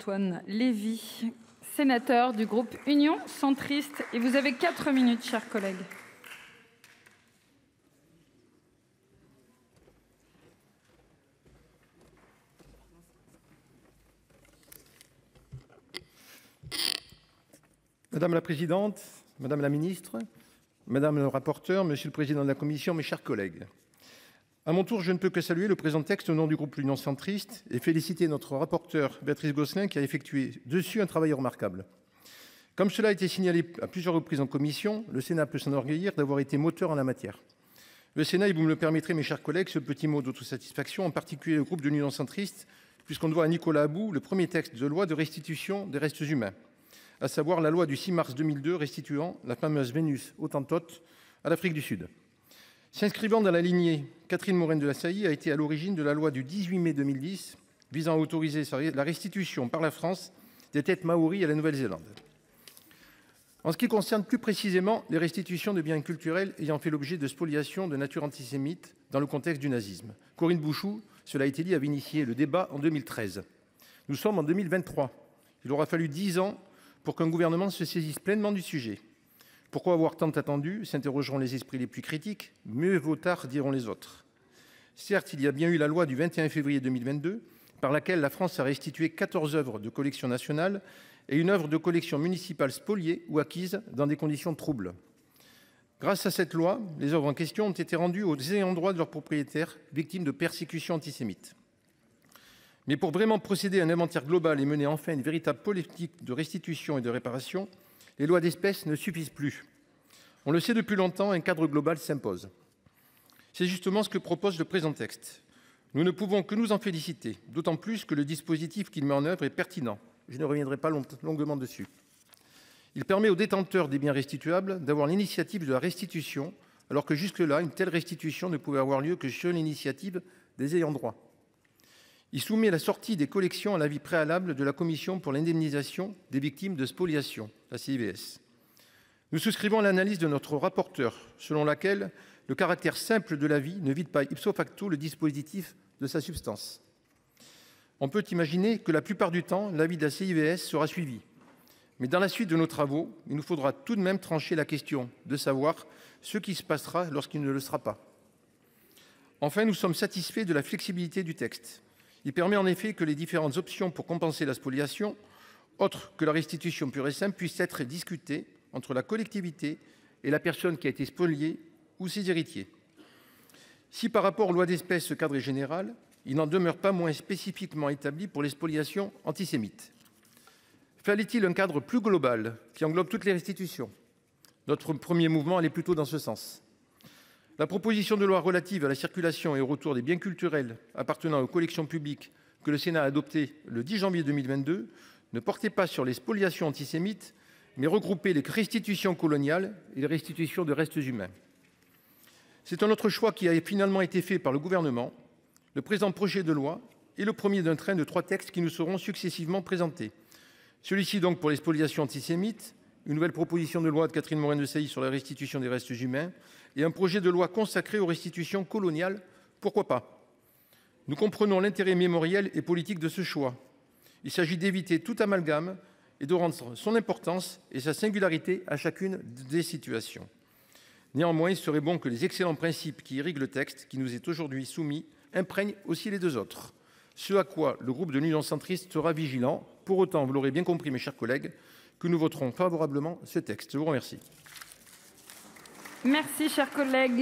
Antoine Lévy, sénateur du groupe Union centriste, et vous avez 4 minutes, chers collègues. Madame la présidente, madame la ministre, madame le rapporteur, monsieur le président de la commission, mes chers collègues. À mon tour, je ne peux que saluer le présent texte au nom du groupe L'Union centriste et féliciter notre rapporteure Béatrice Gosselin qui a effectué dessus un travail remarquable. Comme cela a été signalé à plusieurs reprises en commission, le Sénat peut s'enorgueillir d'avoir été moteur en la matière. Le Sénat, et vous me le permettrez mes chers collègues, ce petit mot d'autosatisfaction, en particulier le groupe de l'Union centriste, puisqu'on doit à Nicolas About le premier texte de loi de restitution des restes humains, à savoir la loi du 6 mars 2002 restituant la fameuse Vénus Hottentote à l'Afrique du Sud. S'inscrivant dans la lignée, Catherine Morin-Desailly a été à l'origine de la loi du 18 mai 2010 visant à autoriser la restitution par la France des têtes maories à la Nouvelle-Zélande. En ce qui concerne plus précisément les restitutions de biens culturels ayant fait l'objet de spoliations de nature antisémite dans le contexte du nazisme, Corinne Bouchoux, cela a été dit, avait initié le débat en 2013. Nous sommes en 2023. Il aura fallu 10 ans pour qu'un gouvernement se saisisse pleinement du sujet. Pourquoi avoir tant attendu, s'interrogeront les esprits les plus critiques. Mieux vaut tard, diront les autres. Certes, il y a bien eu la loi du 21 février 2022, par laquelle la France a restitué 14 œuvres de collection nationale et une œuvre de collection municipale spoliée ou acquise dans des conditions troubles. Grâce à cette loi, les œuvres en question ont été rendues aux ayants droit de leurs propriétaires, victimes de persécutions antisémites. Mais pour vraiment procéder à un inventaire global et mener enfin une véritable politique de restitution et de réparation, les lois d'espèces ne suffisent plus. On le sait depuis longtemps, un cadre global s'impose. C'est justement ce que propose le présent texte. Nous ne pouvons que nous en féliciter, d'autant plus que le dispositif qu'il met en œuvre est pertinent. Je ne reviendrai pas longuement dessus. Il permet aux détenteurs des biens restituables d'avoir l'initiative de la restitution, alors que jusque-là, une telle restitution ne pouvait avoir lieu que sur l'initiative des ayants droit. Il soumet la sortie des collections à l'avis préalable de la Commission pour l'indemnisation des victimes de spoliation, la CIVS. Nous souscrivons à l'analyse de notre rapporteur, selon laquelle le caractère simple de l'avis ne vide pas ipso facto le dispositif de sa substance. On peut imaginer que la plupart du temps, l'avis de la CIVS sera suivi. Mais dans la suite de nos travaux, il nous faudra tout de même trancher la question de savoir ce qui se passera lorsqu'il ne le sera pas. Enfin, nous sommes satisfaits de la flexibilité du texte. Il permet en effet que les différentes options pour compenser la spoliation, autres que la restitution pure et simple, puissent être discutées entre la collectivité et la personne qui a été spoliée ou ses héritiers. Si par rapport aux lois d'espèces ce cadre est général, il n'en demeure pas moins spécifiquement établi pour les spoliations antisémites. Fallait-il un cadre plus global qui englobe toutes les restitutions? Notre premier mouvement allait plutôt dans ce sens. La proposition de loi relative à la circulation et au retour des biens culturels appartenant aux collections publiques que le Sénat a adoptée le 10 janvier 2022 ne portait pas sur les spoliations antisémites, mais regroupait les restitutions coloniales et les restitutions de restes humains. C'est un autre choix qui a finalement été fait par le gouvernement. Le présent projet de loi est le premier d'un train de 3 textes qui nous seront successivement présentés. Celui-ci donc pour les spoliations antisémites, une nouvelle proposition de loi de Catherine Morin-Desailly sur la restitution des restes humains et un projet de loi consacré aux restitutions coloniales, pourquoi pas? Nous comprenons l'intérêt mémoriel et politique de ce choix. Il s'agit d'éviter tout amalgame et de rendre son importance et sa singularité à chacune des situations. Néanmoins, il serait bon que les excellents principes qui irriguent le texte qui nous est aujourd'hui soumis imprègnent aussi les 2 autres. Ce à quoi le groupe de l'Union centriste sera vigilant. Pour autant, vous l'aurez bien compris, mes chers collègues, que nous voterons favorablement ce texte. Je vous remercie. Merci, chers collègues.